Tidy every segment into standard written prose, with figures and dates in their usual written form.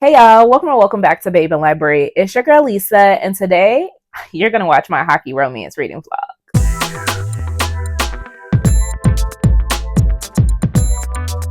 Hey y'all, welcome or welcome back to Babeinlibrary. It's your girl Lisa, and today you're gonna watch my hockey romance reading vlog.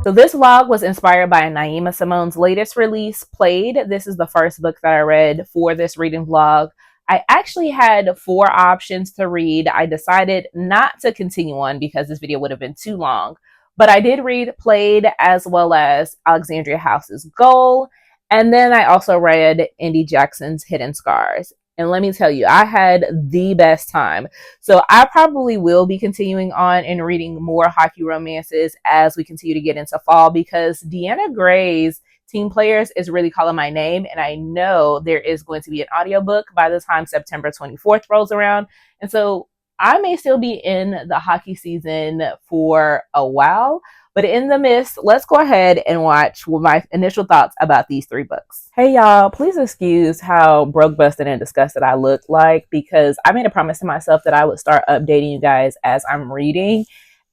So this vlog was inspired by Naima Simone's latest release, Played. This is the first book that I read for this reading vlog. I actually had four options to read. I decided not to continue on because this video would have been too long. But I did read Played as well as Alexandria House's Goal. And then I also read Andi Jaxon's Hidden Scars. And let me tell you, I had the best time. So I probably will be continuing on and reading more hockey romances as we continue to get into fall because Deanna Gray's Team Players is really calling my name. And I know there is going to be an audiobook by the time September 24th rolls around. And so I may still be in the hockey season for a while. But in the midst, let's go ahead and watch my initial thoughts about these three books. Hey y'all, please excuse how broke, busted, and disgusted I look like because I made a promise to myself that I would start updating you guys as I'm reading.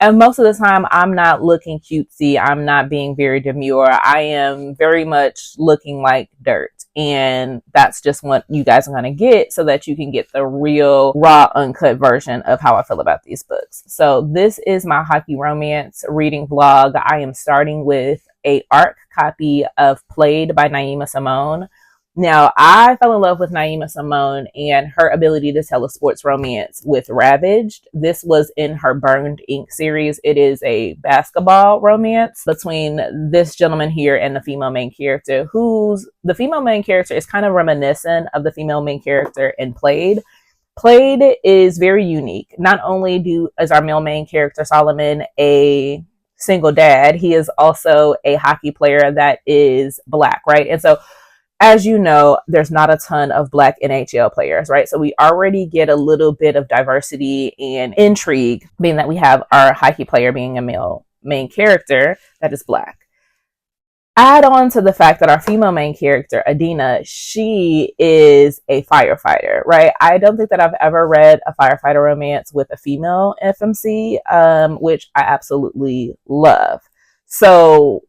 And most of the time, I'm not looking cutesy. I'm not being very demure. I am very much looking like dirt. And that's just what you guys are going to get so that you can get the real, raw, uncut version of how I feel about these books. So this is my hockey romance reading vlog. I am starting with a ARC copy of Played by Naima Simone. Now, I fell in love with Naima Simone and her ability to tell a sports romance with Ravaged. This was in her Burned Ink series. It is a basketball romance between this gentleman here and the female main character, the female main character is kind of reminiscent of the female main character in Played. Played is very unique. Not only is our male main character Solomon a single dad, he is also a hockey player that is Black, right? And so as you know, there's not a ton of Black NHL players, right? So we already get a little bit of diversity and intrigue, being that we have our hockey player being a male main character that is Black. Add on to the fact that our female main character, Adina, she is a firefighter, right? I don't think that I've ever read a firefighter romance with a female FMC, which I absolutely love. So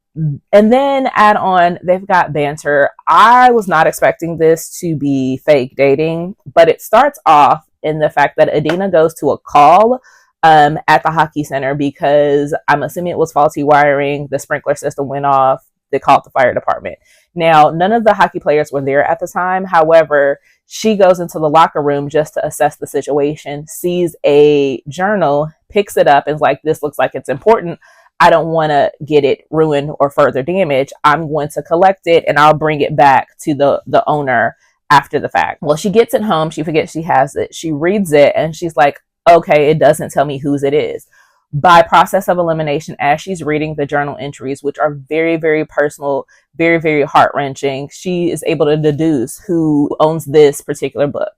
and then add on, they've got banter. I was not expecting this to be fake dating, but it starts off in the fact that Adina goes to a call at the hockey center because I'm assuming it was faulty wiring. The sprinkler system went off. They called the fire department. Now, none of the hockey players were there at the time. However, she goes into the locker room just to assess the situation, sees a journal, picks it up, and is like, this looks like it's important. I don't want to get it ruined or further damaged. I'm going to collect it and I'll bring it back to the owner after the fact. Well, she gets it home. She forgets she has it. She reads it and she's like, okay, it doesn't tell me whose it is. By process of elimination, as she's reading the journal entries, which are very, very personal, very, very heart-wrenching, she is able to deduce who owns this particular book.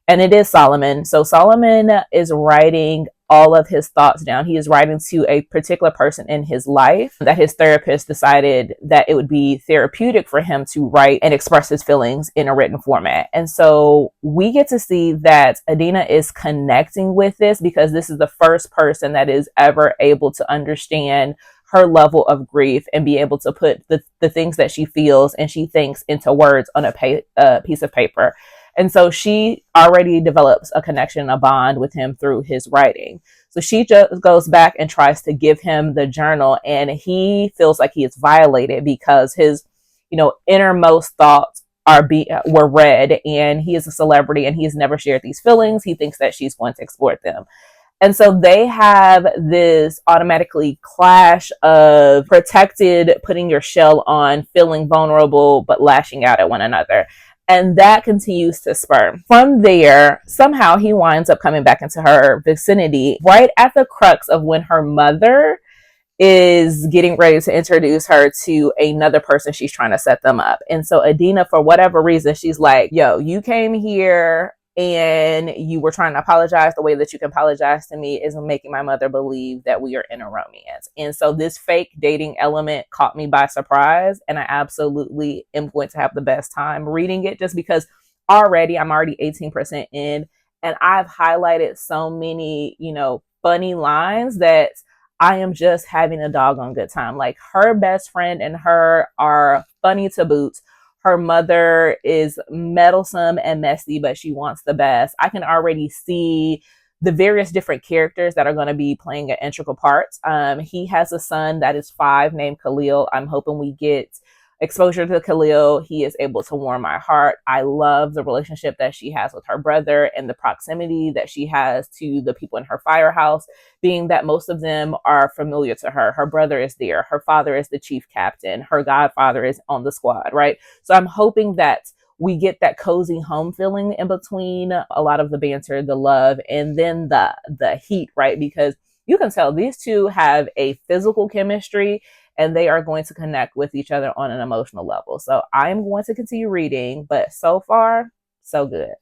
And it is Solomon. So Solomon is writing all of his thoughts down. He is writing to a particular person in his life that his therapist decided that it would be therapeutic for him to write and express his feelings in a written format. And so we get to see that Adina is connecting with this because this is the first person that is ever able to understand her level of grief and be able to put the things that she feels and she thinks into words on a piece of paper. And so she already develops a connection, a bond with him through his writing. So she just goes back and tries to give him the journal, and he feels like he is violated because his, innermost thoughts were read, and he is a celebrity and he has never shared these feelings. He thinks that she's going to exploit them. And so they have this automatically clash of protected, putting your shell on, feeling vulnerable, but lashing out at one another. And that continues to spur. From there, somehow he winds up coming back into her vicinity right at the crux of when her mother is getting ready to introduce her to another person. She's trying to set them up. And so Adina, for whatever reason, she's like, yo, you came here and you were trying to apologize. The way that you can apologize to me is making my mother believe that we are in a romance. And so this fake dating element caught me by surprise, and I absolutely am going to have the best time reading it just because I'm already 18% in, and I've highlighted so many, funny lines that I am just having a doggone good time. Like, her best friend and her are funny to boot. Her mother is meddlesome and messy, but she wants the best. I can already see the various different characters that are going to be playing an integral part. He has a son that is 5 named Khalil. I'm hoping we get exposure to Khalil. He is able to warm my heart. I love the relationship that she has with her brother and the proximity that she has to the people in her firehouse, being that most of them are familiar to her. Her brother is there. Her father is the chief captain. Her godfather is on the squad, right? So I'm hoping that we get that cozy home feeling in between a lot of the banter, the love, and then the heat, right? Because you can tell these two have a physical chemistry and they are going to connect with each other on an emotional level. So I am going to continue reading, but so far, so good.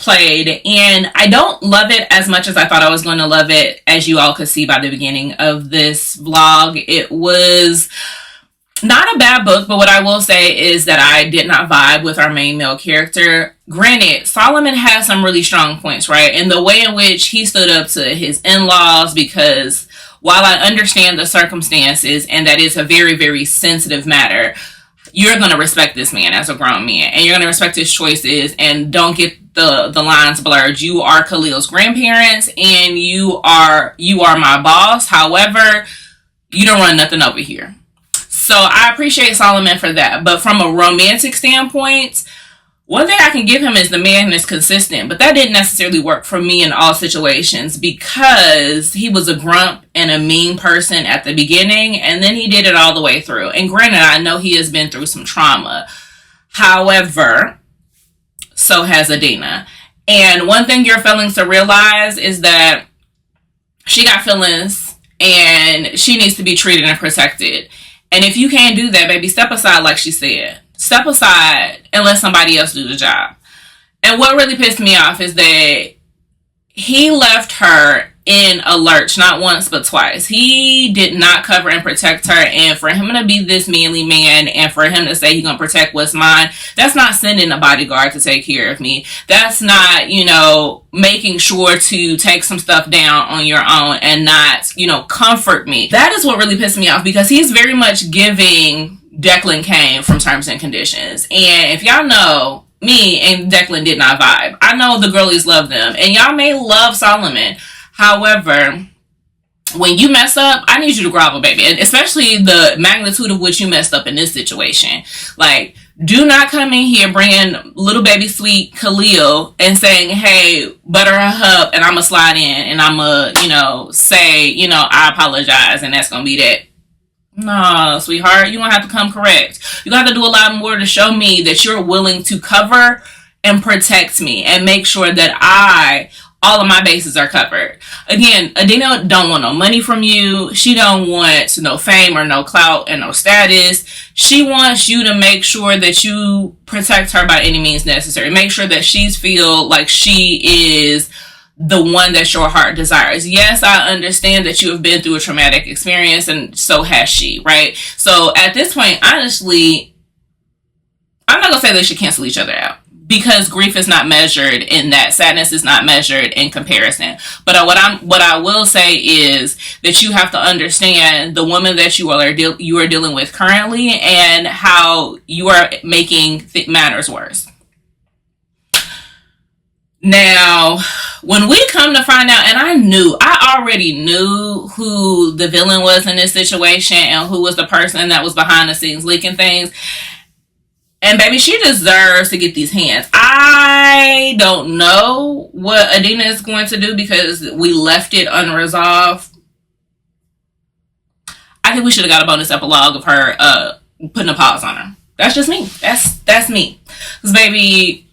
Played, and I don't love it as much as I thought I was going to love it. As you all could see by the beginning of this vlog, it was not a bad book, but what I will say is that I did not vibe with our main male character. Granted, Solomon has some really strong points, right? And the way in which he stood up to his in-laws, because while I understand the circumstances and that it's a very, very sensitive matter, you're going to respect this man as a grown man, and you're going to respect his choices, and don't get the lines blurred. You are Khalil's grandparents, and you are my boss. However, you don't run nothing over here. So I appreciate Solomon for that. But from a romantic standpoint, one thing I can give him is the man is consistent, but that didn't necessarily work for me in all situations, because he was a grump and a mean person at the beginning, and then he did it all the way through. And granted, I know he has been through some trauma. However, so has Adina. And one thing you're failing to realize is that she got feelings and she needs to be treated and protected. And if you can't do that, baby, step aside, like she said. Step aside and let somebody else do the job. And what really pissed me off is that he left her in a lurch, not once but twice. He did not cover and protect her, and for him to be this manly man and for him to say he's gonna protect what's mine, that's not sending a bodyguard to take care of me. That's not, making sure to take some stuff down on your own and not, comfort me. That is what really pissed me off, because he's very much giving Declan Kane from Terms and Conditions. And if y'all know, me and Declan did not vibe. I know the girlies love them, and y'all may love Solomon. However, when you mess up, I need you to grovel, baby. And especially the magnitude of which you messed up in this situation. Like, do not come in here bringing little baby sweet Khalil and saying, hey, butter her up and I'm going to slide in and I'm going to, say, I apologize, and that's going to be that. No, sweetheart, you're going to have to come correct. You're going to have to do a lot more to show me that you're willing to cover and protect me and make sure that all of my bases are covered. Again, Adina don't want no money from you. She don't want no fame or no clout and no status. She wants you to make sure that you protect her by any means necessary. Make sure that she feel like she is the one that your heart desires. Yes, I understand that you have been through a traumatic experience, and so has she, right? So at this point, honestly, I'm not gonna say they should cancel each other out, because grief is not measured in that. Sadness is not measured in comparison. But what I will say is that you have to understand the woman that you are dealing with currently and how you are making matters worse. Now, when we come to find out, and I already knew who the villain was in this situation and who was the person that was behind the scenes leaking things. And baby, she deserves to get these hands. I don't know what Adina is going to do because we left it unresolved. I think we should have got a bonus epilogue of her putting a pause on her. That's just me. That's me. Because baby,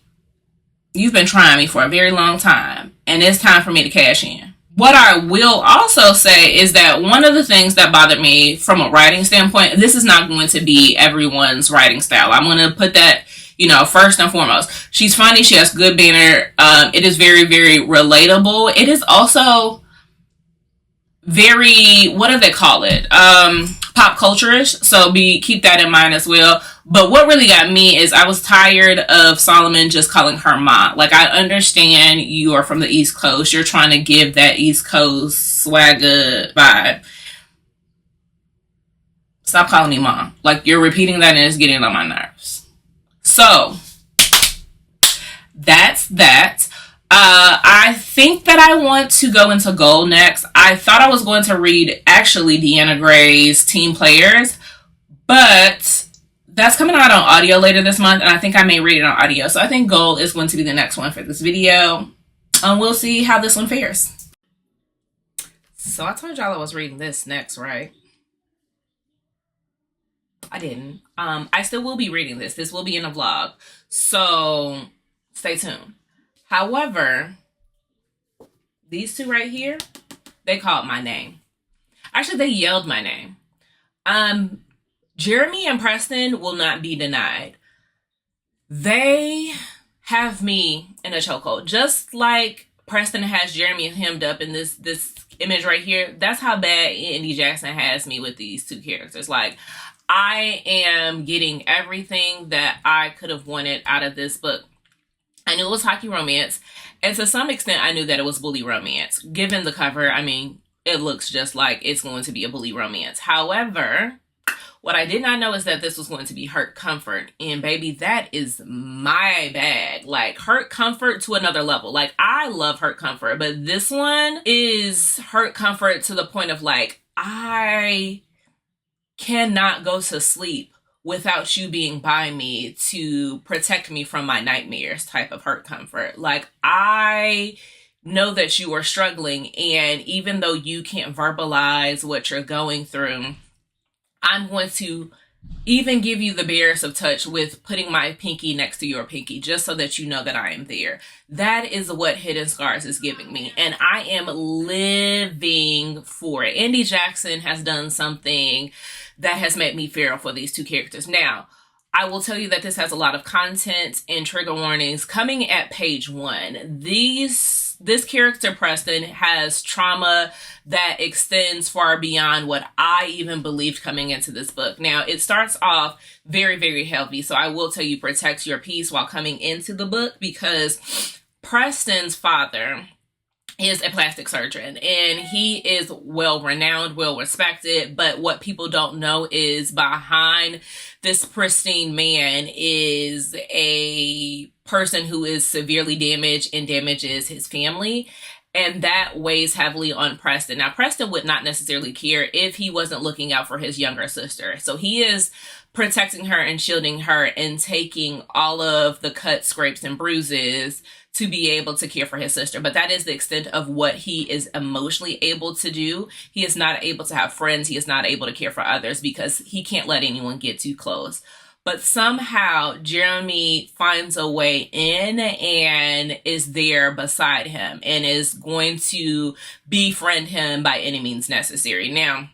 you've been trying me for a very long time, and it's time for me to cash in. What I will also say is that one of the things that bothered me from a writing standpoint, this is not going to be everyone's writing style. I'm going to put that, first and foremost. She's funny. She has good banner. It is very, very relatable. It is also very, what do they call it? Pop culture-ish. So keep that in mind as well. But what really got me is I was tired of Solomon just calling her Ma. Like, I understand you are from the East Coast. You're trying to give that East Coast swagger vibe. Stop calling me Ma. Like, you're repeating that and it's getting on my nerves. So, that's that. I think that I want to go into gold next. I thought I was going to read, actually, Deanna Gray's Team Players. But that's coming out on audio later this month, and I think I may read it on audio. So I think gold is going to be the next one for this video. We'll see how this one fares. So I told y'all I was reading this next, right? I didn't. I still will be reading this. This will be in a vlog. So stay tuned. However, these two right here, they called my name. Actually, they yelled my name. Jeremy and Preston will not be denied. They have me in a chokehold. Just like Preston has Jeremy hemmed up in this image right here. That's how bad Andi Jaxon has me with these two characters. Like, I am getting everything that I could have wanted out of this book. I knew it was hockey romance, and to some extent, I knew that it was bully romance. Given the cover, I mean, it looks just like it's going to be a bully romance. However, what I did not know is that this was going to be hurt comfort, and baby, that is my bag. Like, hurt comfort to another level. Like, I love hurt comfort, but this one is hurt comfort to the point of, like, I cannot go to sleep without you being by me to protect me from my nightmares type of hurt comfort. Like, I know that you are struggling, and even though you can't verbalize what you're going through, I'm going to even give you the barest of touch with putting my pinky next to your pinky, just so that you know that I am there. That is what Hidden Scars is giving me, and I am living for it. Andi Jaxon has done something that has made me fearful for these two characters. Now, I will tell you that this has a lot of content and trigger warnings coming at page 1. This character, Preston, has trauma that extends far beyond what I even believed coming into this book. Now, it starts off very, very heavy, so I will tell you, protect your peace while coming into the book, because Preston's father is a plastic surgeon, and he is well-renowned, well-respected, but what people don't know is behind this pristine man is a person who is severely damaged and damages his family, and that weighs heavily on Preston. Now, Preston would not necessarily care if he wasn't looking out for his younger sister, so he is protecting her and shielding her and taking all of the cuts, scrapes, and bruises to be able to care for his sister. But that is the extent of what he is emotionally able to do. He is not able to have friends. He is not able to care for others because he can't let anyone get too close. But somehow Jeremy finds a way in and is there beside him and is going to befriend him by any means necessary. Now,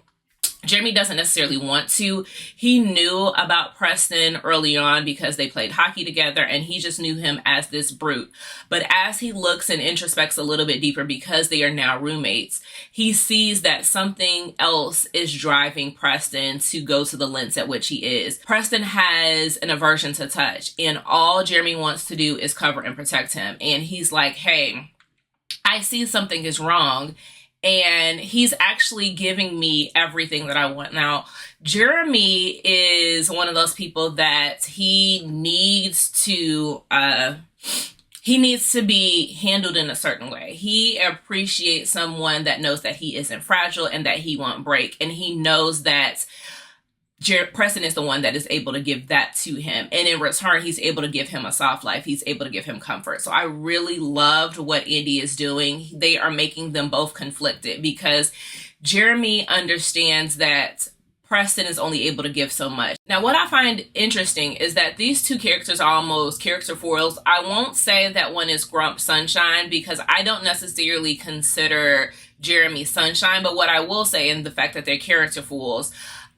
Jeremy doesn't necessarily want to. He knew about Preston early on because they played hockey together, and he just knew him as this brute. But as he looks and introspects a little bit deeper, because they are now roommates, he sees that something else is driving Preston to go to the lengths at which he is. Preston has an aversion to touch, and all Jeremy wants to do is cover and protect him. And he's like, hey, I see something is wrong. And he's actually giving me everything that I want. Now, Jeremy is one of those people that he needs to be handled in a certain way. He appreciates someone that knows that he isn't fragile and that he won't break. And he knows that Preston is the one that is able to give that to him. And in return, he's able to give him a soft life. He's able to give him comfort. So I really loved what Andi is doing. They are making them both conflicted because Jeremy understands that Preston is only able to give so much. Now, what I find interesting is that these two characters are almost character foils. I won't say that one is Grump Sunshine because I don't necessarily consider Jeremy Sunshine, but what I will say, and the fact that they're character fools,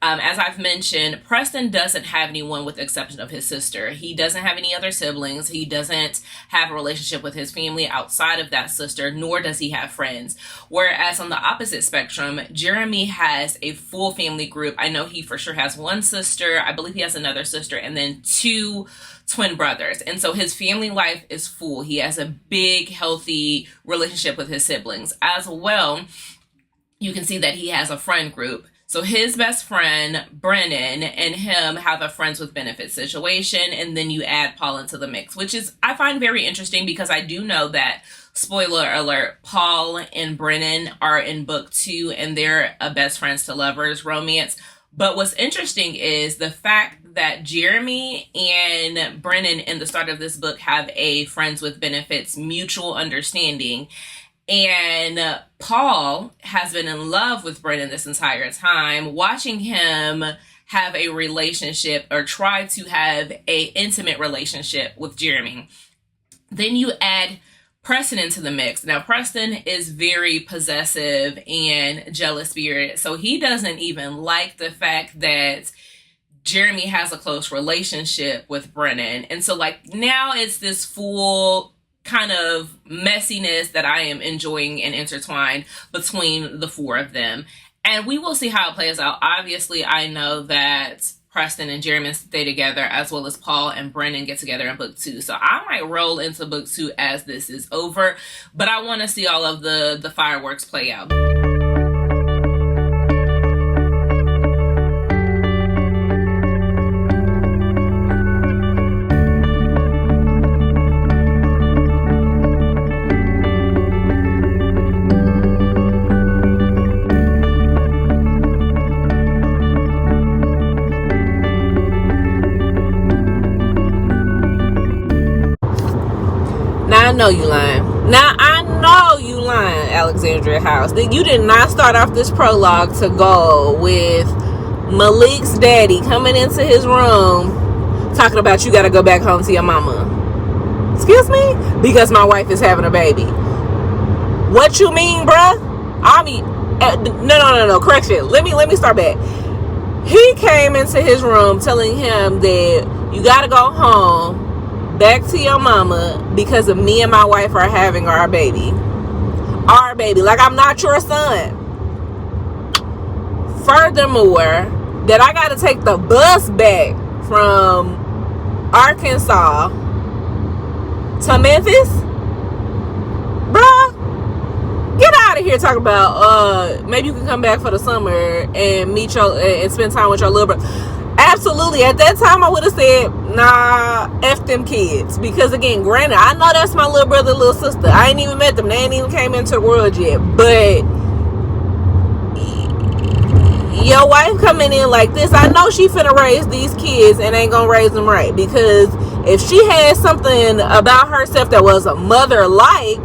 as I've mentioned, Preston doesn't have anyone with the exception of his sister. He doesn't have any other siblings. He doesn't have a relationship with his family outside of that sister, nor does he have friends. Whereas on the opposite spectrum, Jeremy has a full family group. I know he for sure has one sister. I believe he has another sister and then two twin brothers. And so his family life is full. He has a big, healthy relationship with his siblings. As well, you can see that he has a friend group. So his best friend, Brennan, and him have a friends with benefits situation. And then you add Paul into the mix, which is, I find very interesting because I do know that, spoiler alert, Paul and Brennan are in book 2 and they're a best friends to lovers romance. But what's interesting is the fact that Jeremy and Brennan in the start of this book have a friends with benefits mutual understanding. And Paul has been in love with Brennan this entire time, watching him have a relationship or try to have a intimate relationship with Jeremy. Then you add Preston into the mix. Now, Preston is very possessive and jealous spirited, so he doesn't even like the fact that Jeremy has a close relationship with Brennan. And so, like, now it's this full kind of messiness that I am enjoying and intertwined between the four of them. And we will see how it plays out. Obviously, I know that Preston and Jeremy stay together as well as Paul and Brennan get together in book 2. So I might roll into book 2 as this is over, but I want to see all of the fireworks play out. I know you lying. Now I know you lying, Alexandria House. You did not start off this prologue to go with Malik's daddy coming into his room talking about you got to go back home to your mama. Excuse me? Because my wife is having a baby. What you mean, bruh? I mean, no. Correction. Let me start back. He came into his room telling him that you got to go home back to your mama because of me and my wife are having our baby. Our baby. Like, I'm not your son. Furthermore, that I gotta take the bus back from Arkansas to Memphis. Bruh, get out of here talking about maybe you can come back for the summer and meet your and spend time with your little brother. Absolutely. At that time, I would have said, nah, F them kids. Because, again, granted, I know that's my little brother, little sister. I ain't even met them. They ain't even came into the world yet. But your wife coming in like this, I know she finna raise these kids and ain't gonna raise them right. Because if she had something about herself that was a mother-like,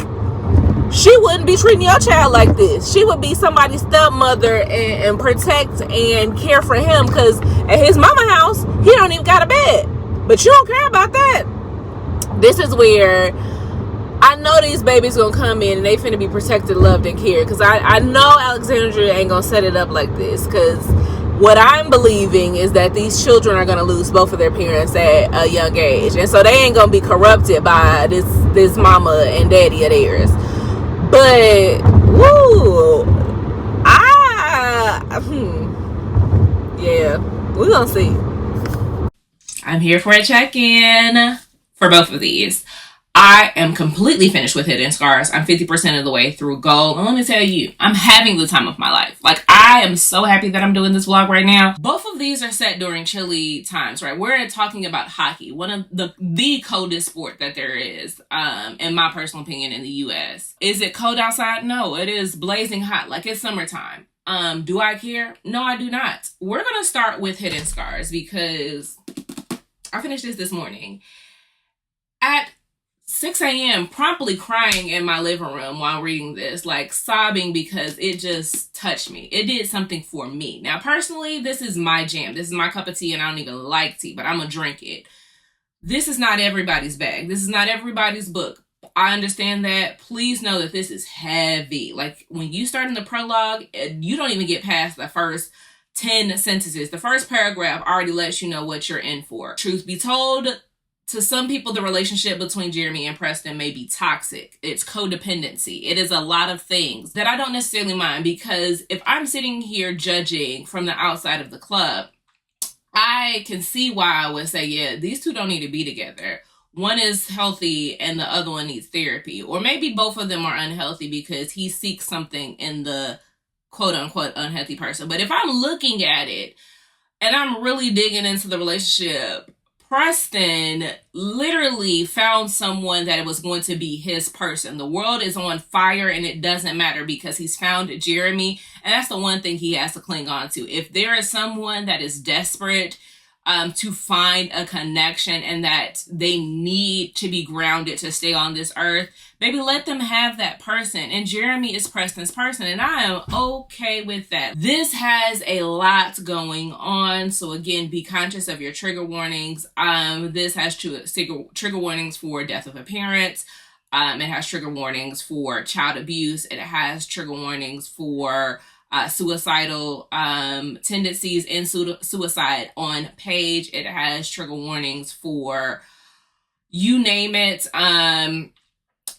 she wouldn't be treating your child like this. She would be somebody's stepmother and protect and care for him, because at his mama house, he don't even got a bed. But you don't care about that. This is where I know these babies gonna come in and they finna be protected, loved, and cared. Because I know Alexandria ain't gonna set it up like this. Because what I'm believing is that these children are gonna lose both of their parents at a young age. And so they ain't gonna be corrupted by this mama and daddy of theirs. But, woo, yeah, we're gonna see. I'm here for a check-in for both of these. I am completely finished with Hidden Scars. I'm 50% of the way through Gold. And let me tell you, I'm having the time of my life. Like, I am so happy that I'm doing this vlog right now. Both of these are set during chilly times, right? We're talking about hockey, one of the coldest sport that there is, in my personal opinion, in the U.S. Is it cold outside? No, it is blazing hot. Like, it's summertime. Do I care? No, I do not. We're going to start with Hidden Scars because I finished this morning. At 6 a.m., promptly crying in my living room while reading this, like sobbing because it just touched me. It did something for me. Now, personally, this is my jam. This is my cup of tea, and I don't even like tea, but I'm going to drink it. This is not everybody's bag. This is not everybody's book. I understand that. Please know that this is heavy. Like, when you start in the prologue, you don't even get past the first 10 sentences. The first paragraph already lets you know what you're in for. Truth be told, to some people, the relationship between Jeremy and Preston may be toxic. It's codependency. It is a lot of things that I don't necessarily mind, because if I'm sitting here judging from the outside of the club, I can see why I would say, yeah, these two don't need to be together. One is healthy and the other one needs therapy. Or maybe both of them are unhealthy because he seeks something in the quote unquote unhealthy person. But if I'm looking at it and I'm really digging into the relationship, Preston literally found someone that was going to be his person. The world is on fire and it doesn't matter because he's found Jeremy. And that's the one thing he has to cling on to. If there is someone that is desperate to find a connection and that they need to be grounded to stay on this earth, maybe let them have that person. And Jeremy is Preston's person, and I am okay with that. This has a lot going on, so again, be conscious of your trigger warnings. This has trigger warnings for death of a parent. It has trigger warnings for child abuse. It has trigger warnings for suicidal tendencies and suicide on page. It has trigger warnings for you name it.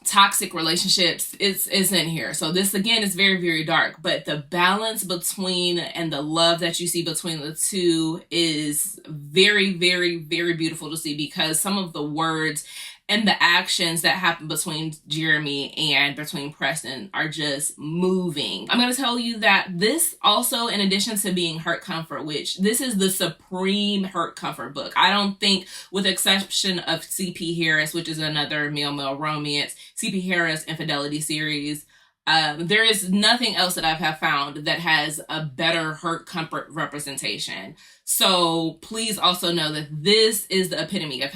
Toxic relationships is in here. So this again is very, very dark, but the balance between and the love that you see between the two is very, very, very beautiful to see, because some of the words and the actions that happen between Jeremy and between Preston are just moving. I'm going to tell you that this also, in addition to being hurt comfort, which this is the supreme hurt comfort book. I don't think, with the exception of C.P. Harris, which is another male-male romance, C.P. Harris Infidelity series, there is nothing else that I have found that has a better hurt comfort representation. So please also know that this is the epitome of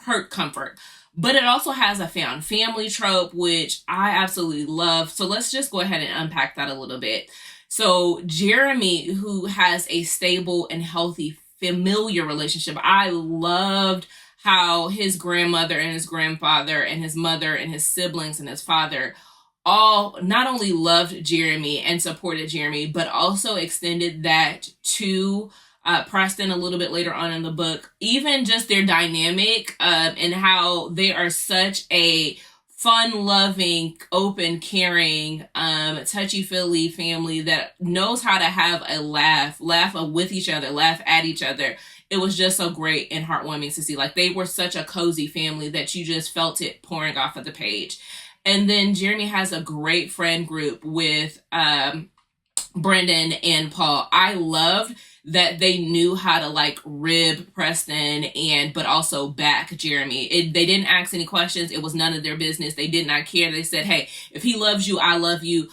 hurt comfort. But it also has a found family trope, which I absolutely love. So let's just go ahead and unpack that a little bit. So Jeremy, who has a stable and healthy familiar relationship, I loved how his grandmother and his grandfather and his mother and his siblings and his father all not only loved Jeremy and supported Jeremy, but also extended that to Preston a little bit later on in the book. Even just their dynamic and how they are such a fun-loving, open, caring, touchy-feely family that knows how to have a laugh with each other, laugh at each other. It was just so great and heartwarming to see. Like, they were such a cozy family that you just felt it pouring off of the page. And then Jeremy has a great friend group with Brendan and Paul. I loved that they knew how to like rib Preston but also back Jeremy. They didn't ask any questions. It was none of their business. They did not care. They said, hey, if he loves you, I love you.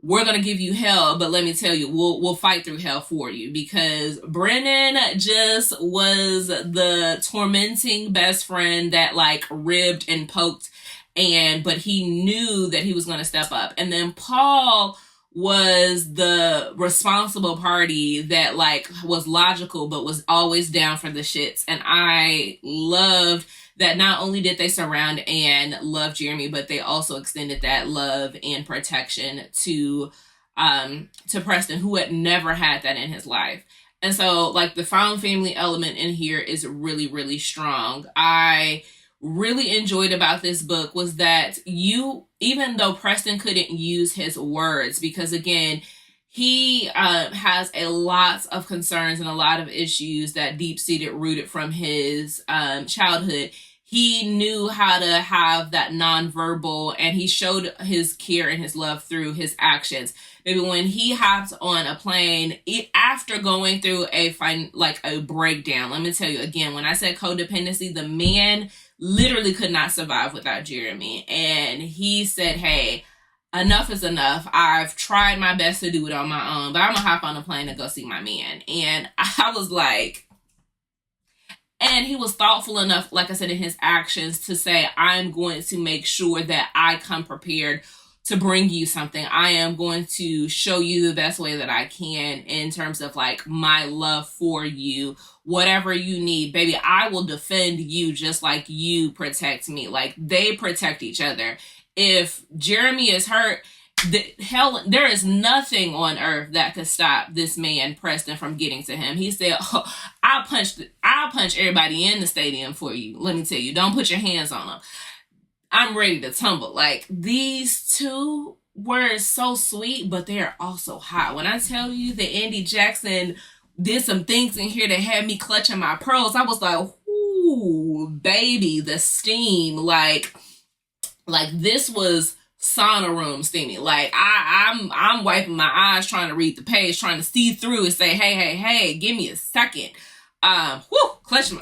We're going to give you hell, but let me tell you, we'll fight through hell for you, because Brennan just was the tormenting best friend that like ribbed and poked, but he knew that he was going to step up. And then Paul was the responsible party that like was logical, but was always down for the shits. And I loved that not only did they surround and love Jeremy, but they also extended that love and protection to Preston, who had never had that in his life. And so like the found family element in here is really, really strong. I really enjoyed about this book was that even though Preston couldn't use his words, because again, he has a lot of concerns and a lot of issues that deep-seated rooted from his childhood, he knew how to have that nonverbal, and he showed his care and his love through his actions. Maybe when he hopped on a plane, after going through a breakdown, let me tell you again, when I said codependency, the man literally could not survive without Jeremy. And he said, hey, enough is enough. I've tried my best to do it on my own, but I'm gonna hop on a plane and go see my man. And I was like, and he was thoughtful enough, like I said, in his actions to say, I'm going to make sure that I come prepared to bring you something. I am going to show you the best way that I can in terms of like my love for you. Whatever you need, baby, I will defend you just like you protect me. Like they protect each other. If Jeremy is hurt, there is nothing on earth that could stop this man Preston from getting to him. He said, oh, I'll punch everybody in the stadium for you. Let me tell you, don't put your hands on them. I'm ready to tumble. Like these two were so sweet, but they're also hot. When I tell you that Andi Jaxon did some things in here that had me clutching my pearls, I was like, ooh, baby, the steam. Like this was sauna room steamy. Like I'm wiping my eyes trying to read the page, trying to see through and say, hey, give me a second. Clutching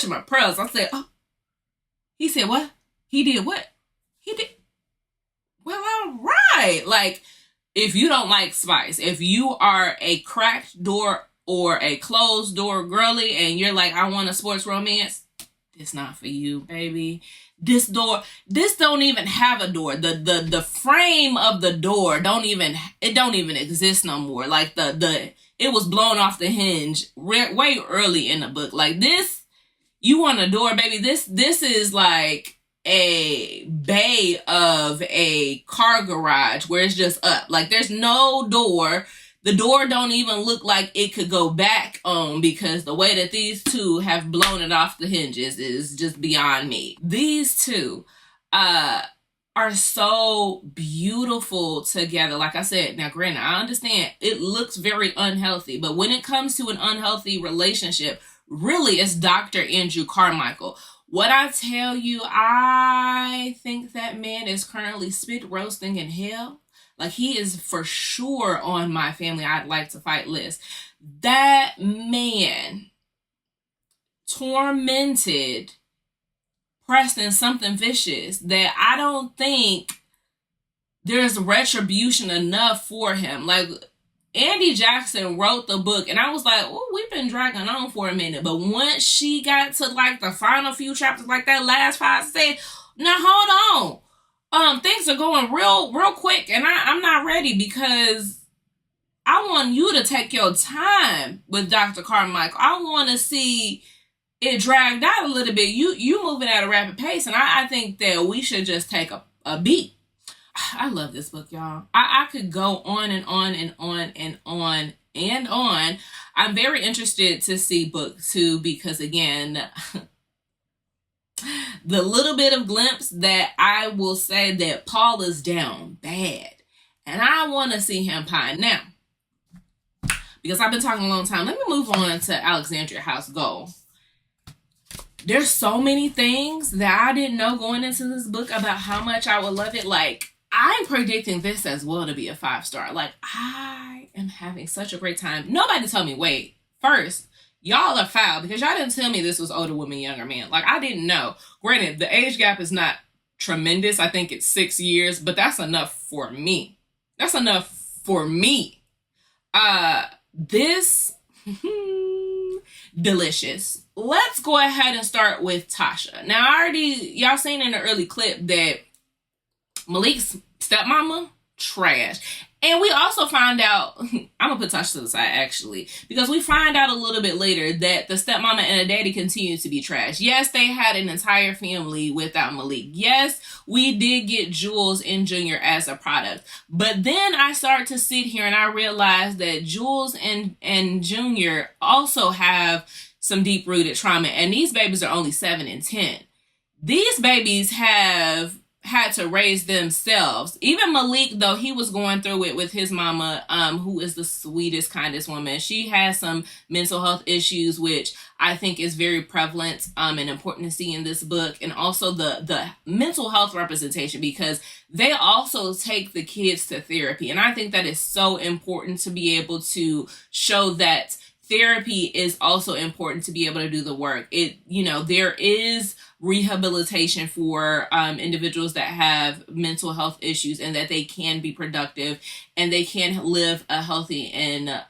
my pearls. I said, oh, he said what? He did what? He did. Well, all right. Like, if you don't like spice, if you are a cracked door or a closed door girly and you're like, I want a sports romance, it's not for you, baby. This don't even have a door. The frame of the door don't even exist no more. Like it was blown off the hinge way early in the book. Like this, you want a door, baby. This is like a bay of a car garage where it's just up. Like there's no door. The door don't even look like it could go back on because the way that these two have blown it off the hinges is just beyond me. These two are so beautiful together. Like I said, now granted, I understand it looks very unhealthy, but when it comes to an unhealthy relationship, really it's Dr. Andrew Carmichael. What I tell you, I think that man is currently spit roasting in hell. Like he is for sure on my family I'd like to fight list. That man tormented Preston something vicious that I don't think there's retribution enough for him. Like Andi Jaxon wrote the book and I was like, oh, we've been dragging on for a minute. But once she got to like the final few chapters, like that last 5 said, now hold on. Things are going real quick and I'm not ready because I want you to take your time with Dr. Carmichael. I want to see it dragged out a little bit. You moving at a rapid pace and I think that we should just take a beat. I love this book, y'all. I could go on and on and on and on and on. I'm very interested to see book 2 because again, the little bit of glimpse that I will say that Paul is down bad. And I want to see him pine. Now, because I've been talking a long time, let me move on to Alexandria House Goal. There's so many things that I didn't know going into this book about how much I would love it. Like, I'm predicting this as well to be a 5-star. Like, I am having such a great time. Nobody told me, wait, first, y'all are foul because y'all didn't tell me this was older woman, younger man. Like, I didn't know. Granted, the age gap is not tremendous. I think it's 6 years, but that's enough for me. That's enough for me. This, delicious. Let's go ahead and start with Tasha. Now, y'all seen in the early clip that Malik's stepmama, trash. And we also find out, I'm going to put Tasha to the side actually, because we find out a little bit later that the stepmama and the daddy continue to be trash. Yes, they had an entire family without Malik. Yes, we did get Jules and Junior as a product. But then I start to sit here and I realize that Jules and Junior also have some deep-rooted trauma. And these babies are only 7 and 10. These babies have had to raise themselves. Even Malik, though he was going through it with his mama, who is the sweetest, kindest woman, she has some mental health issues, which I think is very prevalent and important to see in this book. And also the mental health representation, because they also take the kids to therapy. And I think that is so important to be able to show that therapy is also important to be able to do the work. There is rehabilitation for individuals that have mental health issues, and that they can be productive and they can live a healthy and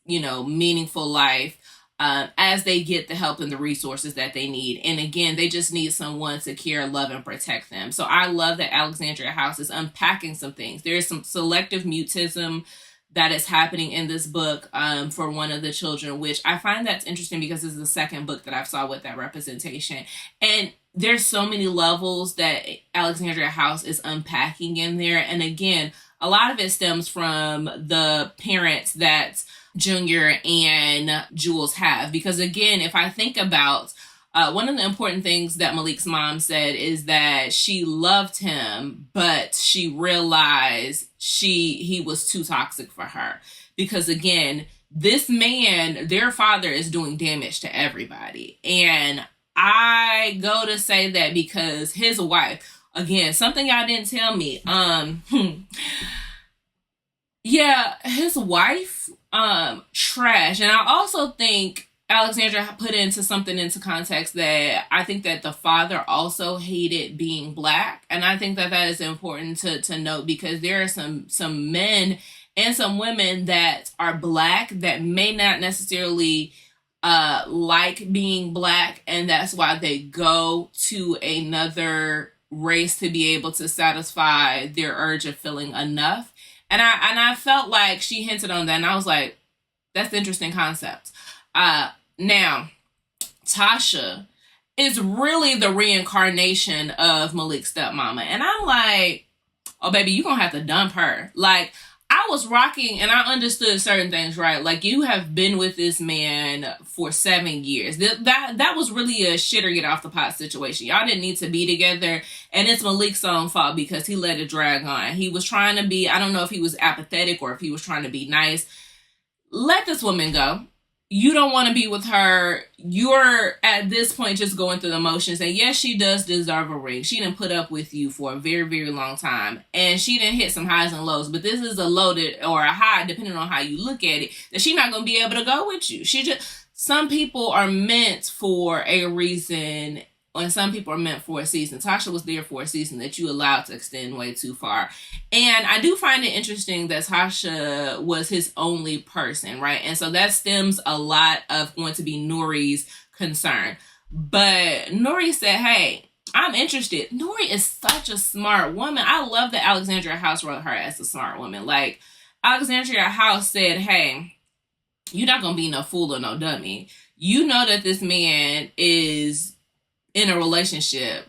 meaningful life as they get the help and the resources that they need. And again, they just need someone to care, love, and protect them. So I love that Alexandria House is unpacking some things. There is some selective mutism that is happening in this book for one of the children, which I find that's interesting because this is the second book that I've saw with that representation. And there's so many levels that Alexandria House is unpacking in there. And again, a lot of it stems from the parents that Junior and Jules have. Because again, if I think about one of the important things that Malik's mom said is that she loved him, but she realized he was too toxic for her. Because again, this man, their father, is doing damage to everybody. And I go to say that because his wife, again, something y'all didn't tell me, yeah, his wife, trash. And I also think Alexandra put into context that I think that the father also hated being black. And I think that is important to note, because there are some men and some women that are black that may not necessarily like being black, and that's why they go to another race to be able to satisfy their urge of feeling enough. And I felt like she hinted on that, and I was like, that's an interesting concept. Now, Tasha is really the reincarnation of Malik's stepmama. And I'm like, oh, baby, you're going to have to dump her. Like, I was rocking and I understood certain things, right? Like, you have been with this man for 7 years. That was really a shit or get off the pot situation. Y'all didn't need to be together. And it's Malik's own fault because he let it drag on. He was trying to be, I don't know if he was apathetic or if he was trying to be nice. Let this woman go. You don't want to be with her. You're at this point just going through the motions. And yes, she does deserve a ring. She didn't put up with you for a very, very long time. And she didn't hit some highs and lows. But this is a loaded or a high, depending on how you look at it, that she's not going to be able to go with you. Some people are meant for a reason, and some people are meant for a season. Tasha was there for a season that you allowed to extend way too far. And I do find it interesting that Tasha was his only person, right? And so that stems a lot of going to be Nori's concern. But Nori said, hey, I'm interested. Nori is such a smart woman. I love that Alexandria House wrote her as a smart woman. Like, Alexandria House said, hey, you're not going to be no fool or no dummy. You know that this man is in a relationship.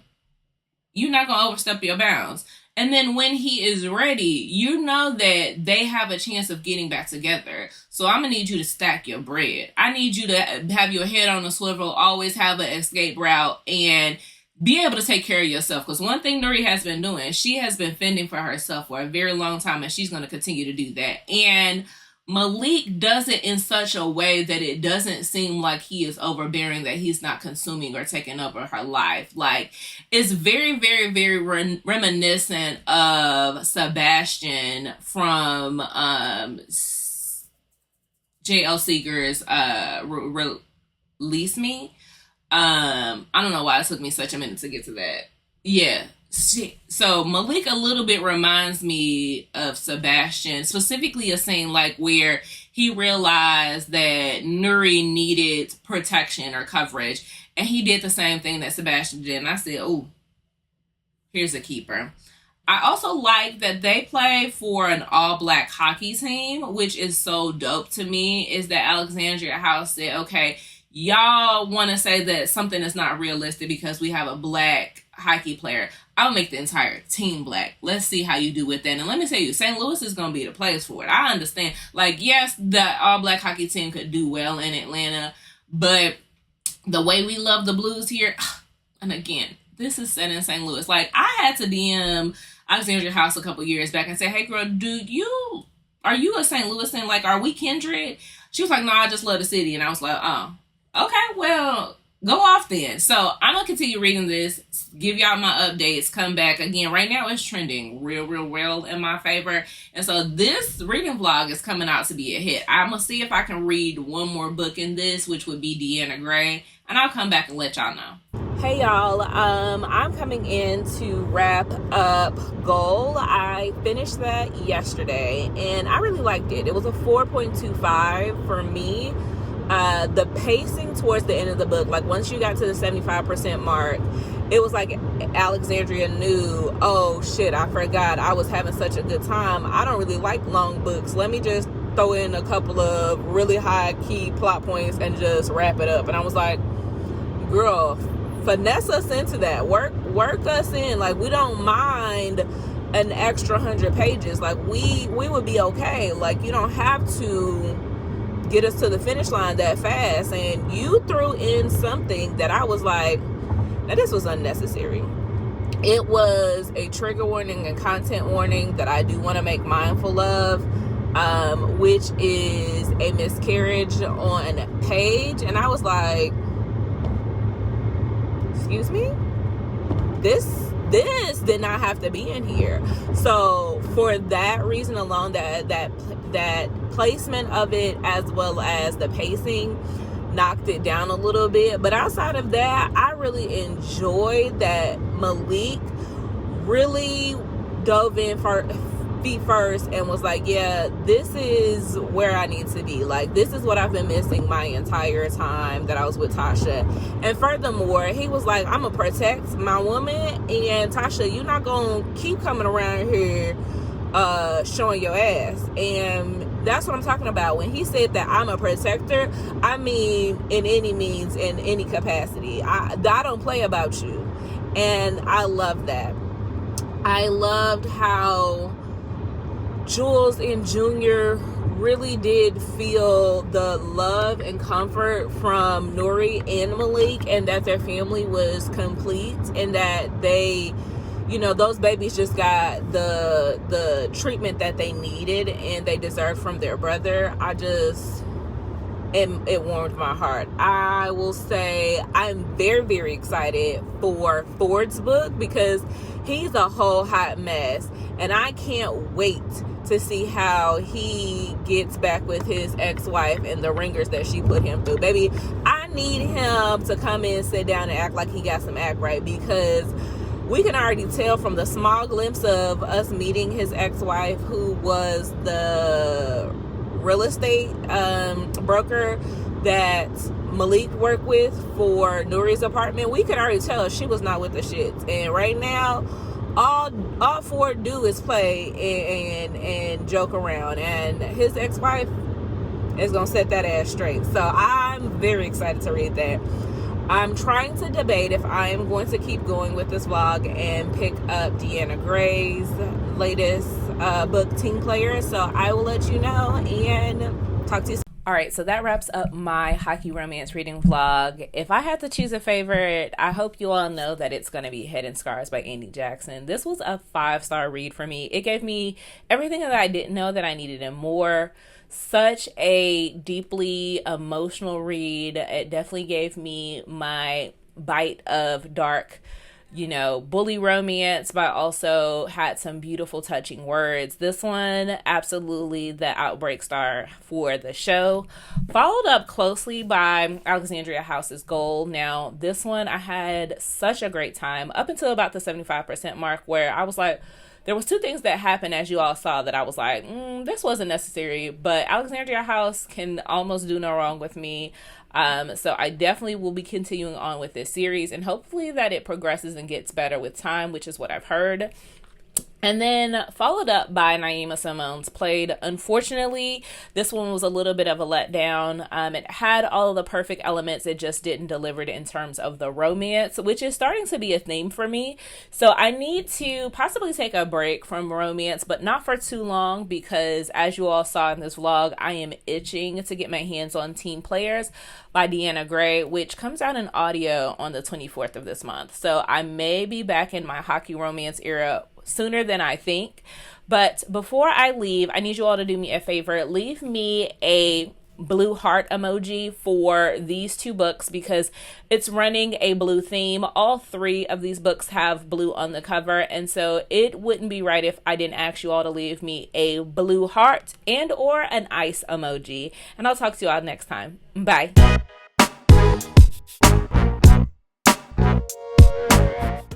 You're not going to overstep your bounds. And then when he is ready, you know that they have a chance of getting back together. So I'm going to need you to stack your bread. I need you to have your head on a swivel, always have an escape route, and be able to take care of yourself. Because one thing Nuri has been doing, she has been fending for herself for a very long time, and she's going to continue to do that. And Malik does it in such a way that it doesn't seem like he is overbearing, that he's not consuming or taking over her life. Like, it's very, very, very reminiscent of Sebastian from J.L. Seeger's Release Me. I don't know why it took me such a minute to get to that. Yeah. So Malik a little bit reminds me of Sebastian, specifically a scene like where he realized that Nuri needed protection or coverage, and he did the same thing that Sebastian did. And I said, oh, here's a keeper. I also like that they play for an all-black hockey team, which is so dope to me, is that Alexandria House said, okay, y'all want to say that something is not realistic because we have a black hockey player. I'll make the entire team black. Let's see how you do with that. And let me tell you, St. Louis is going to be the place for it. I understand. Like, yes, the all-black hockey team could do well in Atlanta, but the way we love the Blues here, and again, this is set in St. Louis. Like, I had to DM Alexandria House a couple years back and say, hey, girl, are you a St. Louisan? Like, are we kindred? She was like, no, I just love the city. And I was like, oh, okay, well, Go off then. So I'm gonna continue reading this, give y'all my updates, come back again. Right now it's trending real well in my favor. And so this reading vlog is coming out to be a hit. I'm gonna see if I can read one more book in this, which would be Deanna Gray, and I'll come back and let y'all know. Hey y'all, I'm coming in to wrap up Goal. I finished that yesterday and I really liked it. It was a 4.25 for me. The pacing towards the end of the book, like once you got to the 75% mark, it was like Alexandria knew, oh shit, I forgot I was having such a good time. I don't really like long books. Let me just throw in a couple of really high key plot points and just wrap it up. And I was like, girl, finesse us into that. Work us in. Like, we don't mind an extra 100 pages. Like, we would be okay. Like, you don't have to get us to the finish line that fast. And you threw in something that I was like, now this was unnecessary. It was a trigger warning and content warning that I do want to make mindful of, which is a miscarriage on page. And I was like, excuse me, this did not have to be in here. So for that reason alone, that placement of it, as well as the pacing, knocked it down a little bit. But outside of that, I really enjoyed that Malik really dove in for feet first and was like, yeah, this is where I need to be. Like, this is what I've been missing my entire time that I was with Tasha. And furthermore, he was like, I'm gonna protect my woman, and Tasha, you're not gonna keep coming around here showing your ass. And that's what I'm talking about. When he said that I'm a protector, I mean in any means, in any capacity. I don't play about you. And I love that. I loved how Jules and Junior really did feel the love and comfort from Nuri and Malik, and that their family was complete, and that they, you know, those babies just got the treatment that they needed and they deserved from their brother. It warmed my heart. I will say I'm very excited for Ford's book, because he's a whole hot mess, and I can't wait to see how he gets back with his ex-wife and the ringers that she put him through. Baby, I need him to come in, sit down, and act like he got some act right, because we can already tell from the small glimpse of us meeting his ex-wife, who was the real estate broker that Malik worked with for Nuri's apartment. We could already tell she was not with the shits. And right now, all Ford do is play and joke around, and his ex-wife is gonna set that ass straight. So I'm very excited to read that. I'm trying to debate if I am going to keep going with this vlog and pick up Deanna Gray's latest book, Team Player. So I will let you know and talk to you soon. All right, so that wraps up my hockey romance reading vlog. If I had to choose a favorite, I hope you all know that it's going to be Head and Scars by Andi Jaxon. This was a 5-star read for me. It gave me everything that I didn't know that I needed and more. Such a deeply emotional read. It definitely gave me my bite of dark, you know, bully romance, but also had some beautiful touching words. This one, absolutely the outbreak star for the show. Followed up closely by Alexandria House's Goal. Now, this one I had such a great time up until about the 75% mark, where I was like, there was 2 things that happened, as you all saw, that I was like, this wasn't necessary, but Alexandria House can almost do no wrong with me. So I definitely will be continuing on with this series, and hopefully that it progresses and gets better with time, which is what I've heard. And then followed up by Naima Simone's Played. Unfortunately, this one was a little bit of a letdown. It had all of the perfect elements. It just didn't deliver it in terms of the romance, which is starting to be a theme for me. So I need to possibly take a break from romance, but not for too long, because as you all saw in this vlog, I am itching to get my hands on Teen Players by Deanna Gray, which comes out in audio on the 24th of this month. So I may be back in my hockey romance era sooner than I think. But before I leave, I need you all to do me a favor. Leave me a blue heart emoji for these two books because it's running a blue theme. All three of these books have blue on the cover, and so it wouldn't be right if I didn't ask you all to leave me a blue heart and or an ice emoji. And I'll talk to you all next time. Bye.